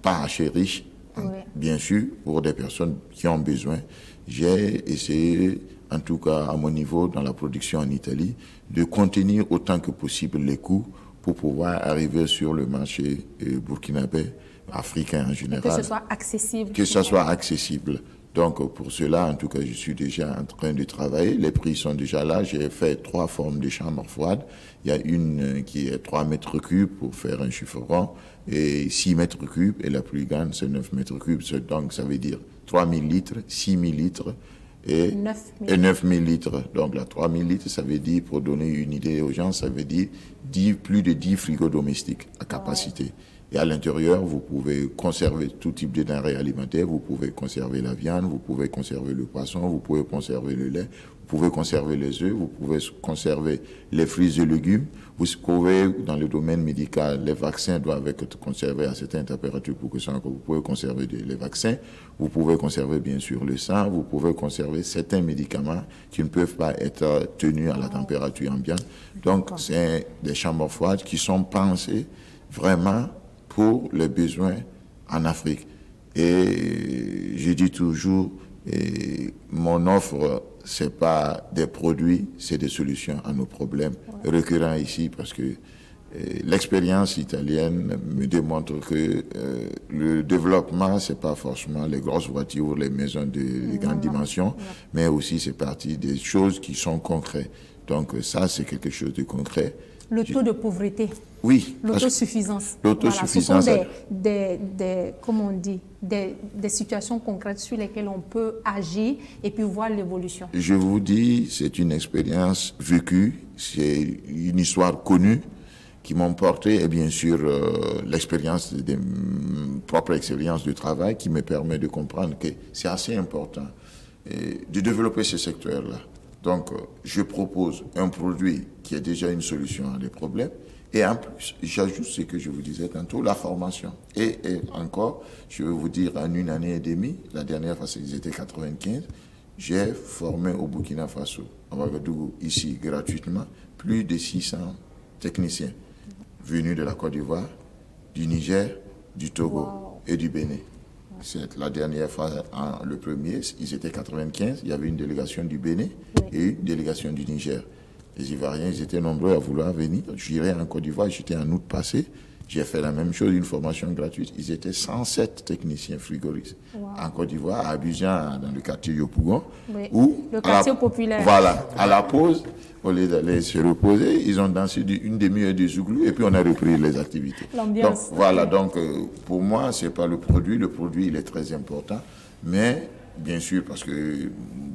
pas assez riche, oui, bien sûr, pour des personnes qui ont besoin, j'ai essayé, en tout cas à mon niveau, dans la production en Italie, de contenir autant que possible les coûts pour pouvoir arriver sur le marché burkinabé, africain en général. Et que ce soit accessible. Que ce soit accessible. Donc pour cela, en tout cas, je suis déjà en train de travailler. Les prix sont déjà là. J'ai fait 3 formes de chambres froides. Il y a une qui est 3 mètres cubes pour faire un chiffron et 6 mètres cubes. Et la plus grande, c'est 9 mètres cubes. Donc ça veut dire 3000 litres, 6000 litres et 9000 litres. Donc là, 3000 litres, ça veut dire, pour donner une idée aux gens, ça veut dire plus de 10 frigos domestiques à capacité. Ouais. Et à l'intérieur, vous pouvez conserver tout type de denrées alimentaires, vous pouvez conserver la viande, vous pouvez conserver le poisson, vous pouvez conserver le lait, vous pouvez conserver les œufs, vous pouvez conserver les fruits et légumes. Vous pouvez, dans le domaine médical, les vaccins doivent être conservés à certaines températures pour que vous pouvez conserver les vaccins. Vous pouvez conserver bien sûr le sang, vous pouvez conserver certains médicaments qui ne peuvent pas être tenus à la température ambiante. Donc, c'est des chambres froides qui sont pensées vraiment pour les besoins en Afrique. Et je dis toujours, mon offre, c'est pas des produits, c'est des solutions à nos problèmes récurrents ici, parce que l'expérience italienne me démontre que le développement, c'est pas forcément les grosses voitures, les maisons de grandes dimensions, mais aussi c'est partie des choses qui sont concrètes. Donc ça, c'est quelque chose de concret. Le taux de pauvreté. Oui. L'autosuffisance. L'autosuffisance. Voilà, ce sont comment on dit, des situations concrètes sur lesquelles on peut agir et puis voir l'évolution. Je vous dis, c'est une expérience vécue, c'est une histoire connue qui m'ont porté, et bien sûr l'expérience, des propres expériences de travail qui me permet de comprendre que c'est assez important de développer ce secteur-là. Donc, je propose un produit qui est déjà une solution à des problèmes. Et en plus, j'ajoute ce que je vous disais tantôt, la formation. Et encore, je vais vous dire, en 1 année et demie, la dernière fois, c'était 95, j'ai formé au Burkina Faso, à Ouagadougou, ici, gratuitement, plus de 600 techniciens venus de la Côte d'Ivoire, du Niger, du Togo et du Bénin. C'est la dernière fois, le premier, ils étaient 95, il y avait une délégation du Bénin et une délégation du Niger. Les Ivoiriens, ils étaient nombreux à vouloir venir. J'irai en Côte d'Ivoire, j'étais en août passé, j'ai fait la même chose, une formation gratuite. Ils étaient 107 techniciens frigoristes en Côte d'Ivoire, à Abidjan, dans le quartier Yopougon. Où, le quartier populaire. Voilà, à la pause, au lieu d'aller se reposer, ils ont dansé une demi-heure de zouglou et puis on a repris les activités. L'ambiance. Donc, voilà, donc pour moi, ce n'est pas le produit il est très important, mais bien sûr, parce que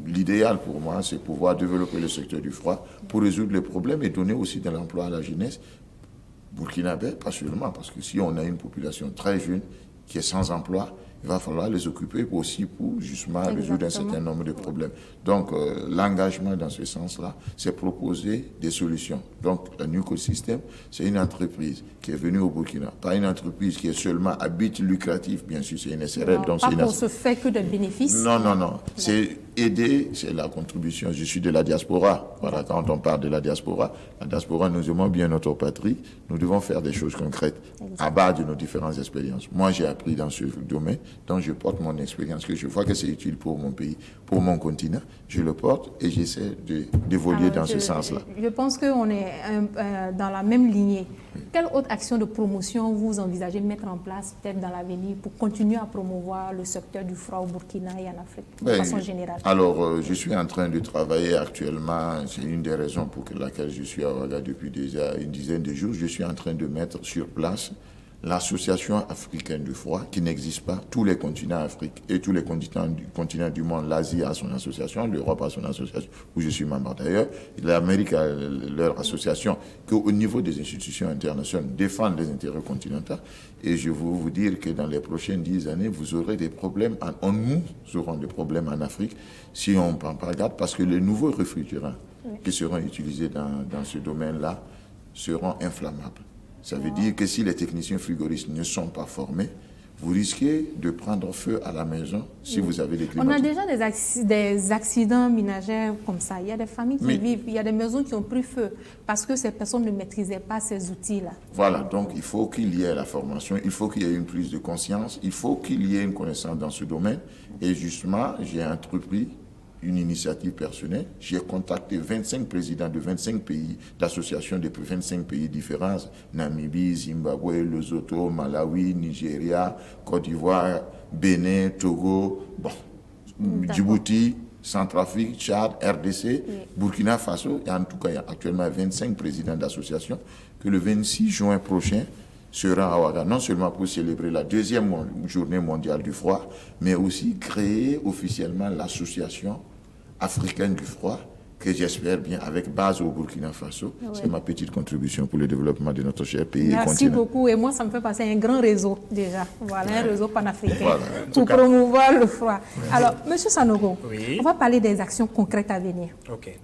l'idéal pour moi, c'est pouvoir développer le secteur du froid pour résoudre les problèmes et donner aussi de l'emploi à la jeunesse burkinabé, pas seulement, parce que si on a une population très jeune qui est sans emploi, il va falloir les occuper aussi pour justement résoudre un certain nombre de problèmes. Donc, l'engagement dans ce sens-là, c'est proposer des solutions. Donc, la New Coal System, c'est une entreprise qui est venue au Burkina, pas une entreprise qui est seulement à but lucratif, bien sûr, c'est une SRL. Donc pas qu'on se fait que de bénéfices. Non. C'est aider, c'est la contribution. Je suis de la diaspora. Voilà, quand on parle de la diaspora, nous aimons bien notre patrie. Nous devons faire des choses concrètes à base de nos différentes expériences. Moi, j'ai appris dans ce domaine, donc je porte mon expérience, que je vois que c'est utile pour mon pays, pour mon continent. Je le porte et j'essaie d'évoluer dans ce sens-là. Je pense qu'on est dans la même lignée. Quelle autre action de promotion vous envisagez de mettre en place peut-être dans l'avenir pour continuer à promouvoir le secteur du froid au Burkina et en Afrique de façon générale? Alors, je suis en train de travailler actuellement, c'est une des raisons pour laquelle je suis à Ouaga depuis déjà une dizaine de jours, je suis en train de mettre sur place l'association africaine du froid qui n'existe pas. Tous les continents d'Afrique et tous les continents du monde, l'Asie a son association, l'Europe a son association, où je suis membre d'ailleurs, l'Amérique a leur association, qu'au niveau des institutions internationales défendent les intérêts continentaux. Et je veux vous dire que dans les prochaines 10 années, vous aurez des problèmes, nous aurons des problèmes en Afrique si on ne prend pas garde, parce que les nouveaux réfrigérants qui seront utilisés dans ce domaine-là seront inflammables. Ça veut dire que si les techniciens frigoristes ne sont pas formés, vous risquez de prendre feu à la maison si vous avez des climatiseurs. On a déjà des accidents ménagers comme ça. Il y a des familles qui vivent, il y a des maisons qui ont pris feu parce que ces personnes ne maîtrisaient pas ces outils-là. Voilà, donc il faut qu'il y ait la formation, il faut qu'il y ait une prise de conscience, il faut qu'il y ait une connaissance dans ce domaine. Et justement, j'ai entrepris une initiative personnelle. J'ai contacté 25 présidents de 25 pays, d'associations de 25 pays différents, Namibie, Zimbabwe, Lesotho, Malawi, Nigeria, Côte d'Ivoire, Bénin, Togo, Djibouti, Centrafrique, Tchad, RDC, Burkina Faso. Et en tout cas, il y a actuellement 25 présidents d'associations que le 26 juin prochain sera à Ouaga, non seulement pour célébrer la 2e journée mondiale du froid, mais aussi créer officiellement l'association africaine du froid, que j'espère bien, avec base au Burkina Faso. C'est ma petite contribution pour le développement de notre cher pays et continent. Merci beaucoup. Et moi, ça me fait passer un grand réseau déjà. Voilà, un réseau panafricain pour promouvoir le froid. Alors, M. Sanogo, on va parler des actions concrètes à venir.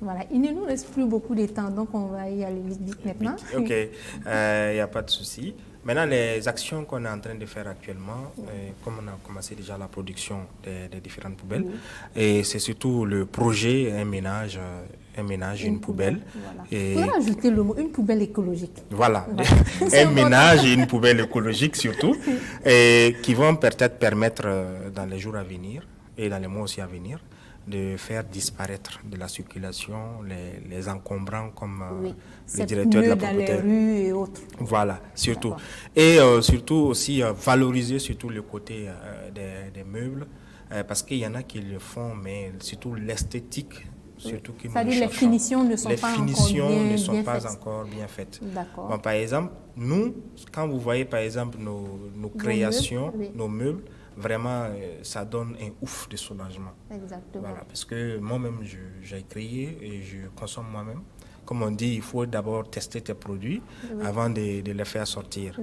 Voilà. Il ne nous reste plus beaucoup de temps, donc on va y aller vite maintenant. Il n'y a pas de souci. Maintenant, les actions qu'on est en train de faire actuellement, comme on a commencé déjà la production des différentes poubelles, et c'est surtout le projet Un ménage, une poubelle. Voilà. Il faudra ajouter le mot, une poubelle écologique. Voilà, un ménage et une poubelle écologique surtout, et qui vont peut-être permettre dans les jours à venir, et dans les mois aussi à venir, de faire disparaître de la circulation les encombrants comme le directeur de la propriété. Dans les rues et autres. Voilà, surtout. Et surtout aussi valoriser surtout le côté des meubles, parce qu'il y en a qui le font, mais surtout l'esthétique. Surtout qui c'est-à-dire les finitions ne sont pas encore bien faites. D'accord. Bon, par exemple, nous, quand vous voyez par exemple nos créations, nos meubles, vraiment, ça donne un ouf de soulagement. Exactement. Voilà, parce que moi-même, j'ai créé et je consomme moi-même. Comme on dit, il faut d'abord tester tes produits avant de les faire sortir.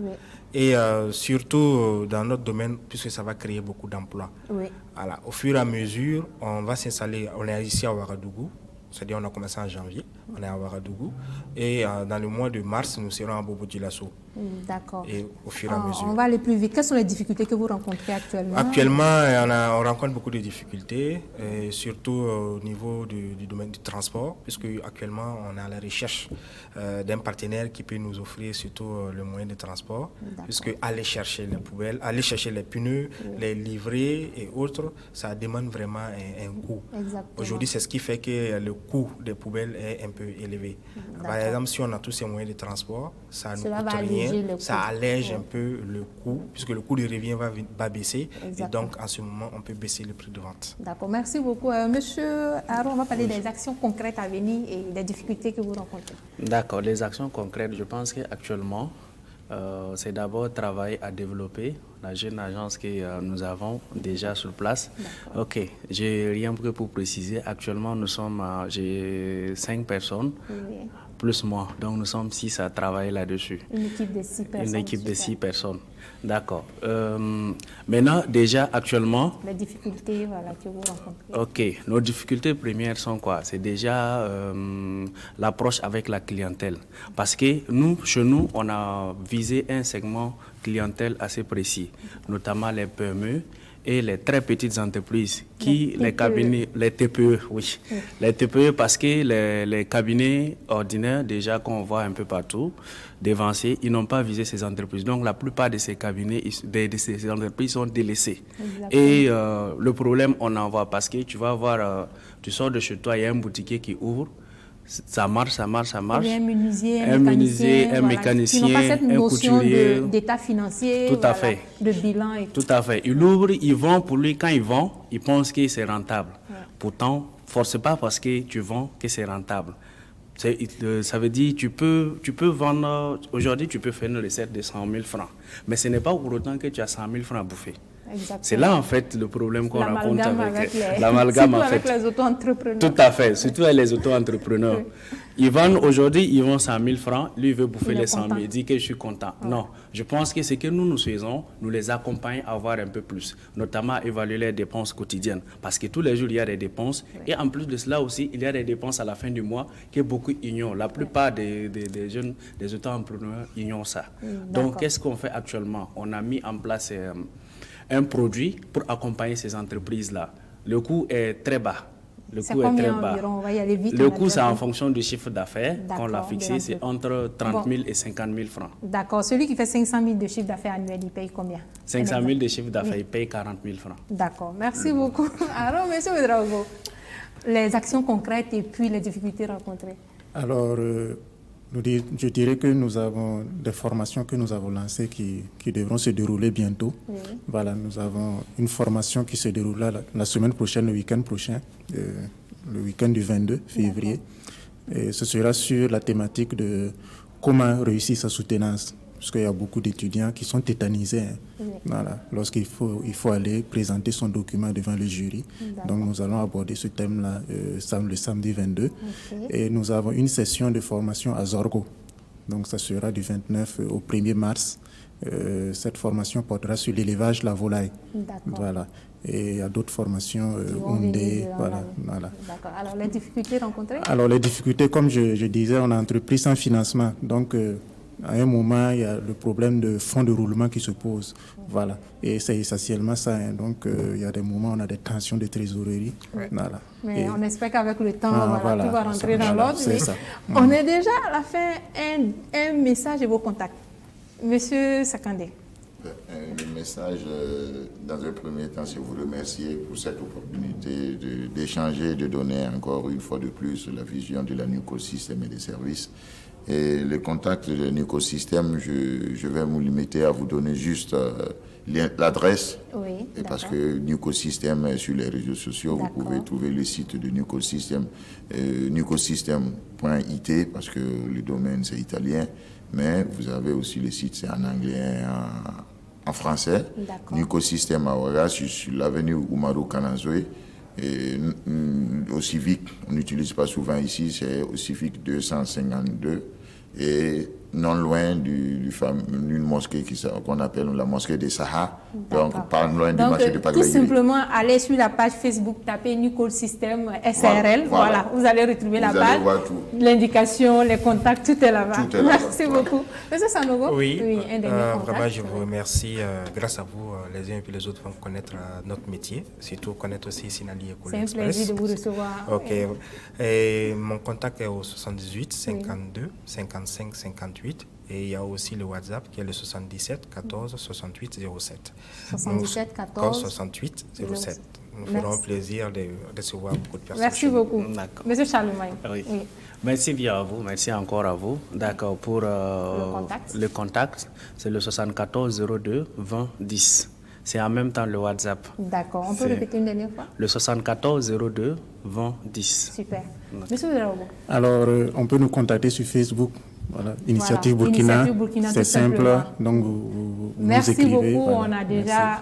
Et surtout dans notre domaine, puisque ça va créer beaucoup d'emplois. Voilà, au fur et à mesure, on va s'installer. On est ici à Ouagadougou. C'est-à-dire on a commencé en janvier, on est à Ouagadougou. Et dans le mois de mars, nous serons à Bobo-Dioulasso. D'accord. Et au fur et à mesure. On va aller plus vite. Quelles sont les difficultés que vous rencontrez actuellement? Actuellement, on rencontre beaucoup de difficultés, surtout au niveau du domaine du transport, puisque actuellement, on est à la recherche d'un partenaire qui peut nous offrir surtout le moyen de transport, puisque aller chercher les poubelles, aller chercher les pneus, les livrer et autres, ça demande vraiment un coût. Aujourd'hui, c'est ce qui fait que le coût des poubelles est un peu élevé. Par exemple, si on a tous ces moyens de transport, ça ne coûte rien, ça allège un peu le coût, puisque le coût de revient va baisser. Et donc, en ce moment, on peut baisser le prix de vente. D'accord, merci beaucoup. Monsieur Aaron, on va parler des actions concrètes à venir et des difficultés que vous rencontrez. D'accord, les actions concrètes, je pense qu'actuellement, c'est d'abord travailler à développer la jeune agence que nous avons déjà sur place. Ok, j'ai rien pour préciser. Actuellement, j'ai 5 personnes plus moi. Donc nous sommes 6 à travailler là-dessus. Une équipe de 6 personnes. Une équipe de 6 personnes. D'accord. Maintenant, déjà, actuellement... Les difficultés voilà, que vous rencontrez. OK. Nos difficultés premières sont quoi? C'est déjà l'approche avec la clientèle. Parce que nous, chez nous, on a visé un segment clientèle assez précis, notamment les PME et les très petites entreprises, les cabinets, les TPE, oui. Les TPE parce que les cabinets ordinaires, déjà qu'on voit un peu partout, d'évanciers, ils n'ont pas visé ces entreprises. Donc la plupart de ces cabinets, de ces entreprises sont délaissés. Exactement. Et le problème, on en voit parce que tu vas voir, tu sors de chez toi, il y a un boutiquier qui ouvre, ça marche. Un menuisier, un mécanicien, voilà, cette notion d'état financier, tout à fait. De bilan et tout. Tout à fait. Il ouvre, il vend, pour lui, quand il vend, il pense que c'est rentable. Ouais. Pourtant, force pas parce que tu vends que c'est rentable. Ça veut dire tu peux vendre, aujourd'hui tu peux faire une recette de 100 000 francs, mais ce n'est pas pour autant que tu as 100 000 francs à bouffer. Exactement. C'est là en fait le problème qu'on rencontre avec l'amalgame avec les auto-entrepreneurs. Tout à fait, surtout avec les auto-entrepreneurs. Oui. Ils vendent aujourd'hui, ils vendent 100 000 francs, lui il veut bouffer les 100 000, il dit que je suis content. Ouais. Non, je pense que ce que nous faisons, nous les accompagnons à avoir un peu plus, notamment à évaluer les dépenses quotidiennes, parce que tous les jours il y a des dépenses, et en plus de cela aussi, il y a des dépenses à la fin du mois que beaucoup ignorent. La plupart des jeunes, des auto-entrepreneurs ignorent ça. Donc qu'est-ce qu'on fait actuellement? On a mis en place un produit pour accompagner ces entreprises-là. Le coût est très bas. Le coût est très bas. Environ, on va y aller vite, le coût, c'est en fonction du chiffre d'affaires qu'on l'a fixé, c'est entre 30 000 et 50 000 francs. D'accord. Celui qui fait 500 000 de chiffre d'affaires annuel, il paye combien? 500 000 de chiffre d'affaires, il paye 40 000 francs. D'accord. Merci beaucoup. Alors, M. Ouedraogo, les actions concrètes et puis les difficultés rencontrées. Alors, je dirais que nous avons des formations que nous avons lancées qui devront se dérouler bientôt. Oui. Voilà, nous avons une formation qui se déroulera la semaine prochaine, le week-end prochain, le week-end du 22 février. Et ce sera sur la thématique de comment réussir sa soutenance. Parce qu'il y a beaucoup d'étudiants qui sont tétanisés voilà, lorsqu'il faut aller présenter son document devant le jury. Donc nous allons aborder ce thème-là le samedi 22. Okay. Et nous avons une session de formation à Zorgo. Donc ça sera du 29 au 1er mars. Cette formation portera sur l'élevage de la volaille. Voilà. Et il y a d'autres formations, voilà. D'accord. Alors les difficultés rencontrées? Alors les difficultés, comme je disais, on a entrepris sans financement. Donc à un moment, il y a le problème de fonds de roulement qui se pose. Voilà. Et c'est essentiellement ça. Hein. Donc, il y a des moments où on a des tensions de trésorerie. Voilà. Mais on espère qu'avec le temps, tout va rentrer dans l'ordre. Ça. On est déjà à la fin. Un message et vos contacts. Monsieur Sakandé. Le message, dans un premier temps, c'est vous remercier pour cette opportunité d'échanger, de donner encore une fois de plus la vision de la NUCOL Système et des services. Et le contact de l'écosystème, je vais me limiter à vous donner juste l'adresse. Oui, et parce que Nucosystem est sur les réseaux sociaux, vous pouvez trouver le site de Nucosystem, nucosystem.it, parce que le domaine c'est italien, mais vous avez aussi le site, c'est en anglais et en français. Nucosystem à Ouaga, sur l'avenue Umaru Kanazoué. Et au Civic, on n'utilise pas souvent ici, c'est au Civic 252 et non loin d'une mosquée qu'on appelle la mosquée des Sahara, donc pas loin du marché de Paglaï. Tout simplement, allez sur la page Facebook, tapez NUCOL System SRL, voilà, vous allez retrouver la page, l'indication, les contacts, tout est là-bas. Merci beaucoup. Monsieur Sanogo, oui, un dernier vraiment, je vous remercie. Grâce à vous, les uns et puis les autres vont connaître notre métier, surtout connaître aussi Sinali École Express. C'est un plaisir de vous recevoir. Ok. Et mon contact est au 78 52 55 58. Et il y a aussi le WhatsApp qui est le 77 14 68 07. 77 14 68 07. Nous ferons plaisir de recevoir beaucoup de personnes. Merci beaucoup. Monsieur Charlemagne. Oui. Merci bien à vous, merci encore à vous. D'accord, pour le contact, c'est le 74 02 20 10. C'est en même temps le WhatsApp. D'accord, on peut répéter une dernière fois? Le 74 02 20 10. Super. Monsieur Ouedraogo. Alors, on peut nous contacter sur Facebook. Voilà, Initiative Burkina, c'est simple, donc vous merci écrivez. Beaucoup, on a déjà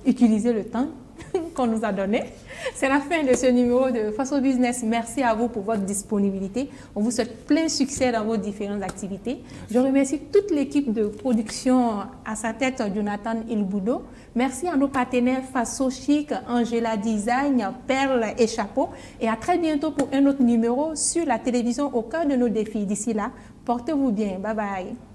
utilisé le temps qu'on nous a donné. C'est la fin de ce numéro de Face au Business. Merci à vous pour votre disponibilité. On vous souhaite plein succès dans vos différentes activités. Je remercie toute l'équipe de production à sa tête, Jonathan Ilboudo. Merci à nos partenaires Faso Chic, Angela Design, Perle et Chapeau. Et à très bientôt pour un autre numéro sur la télévision au cœur de nos défis. D'ici là, portez-vous bien. Bye bye.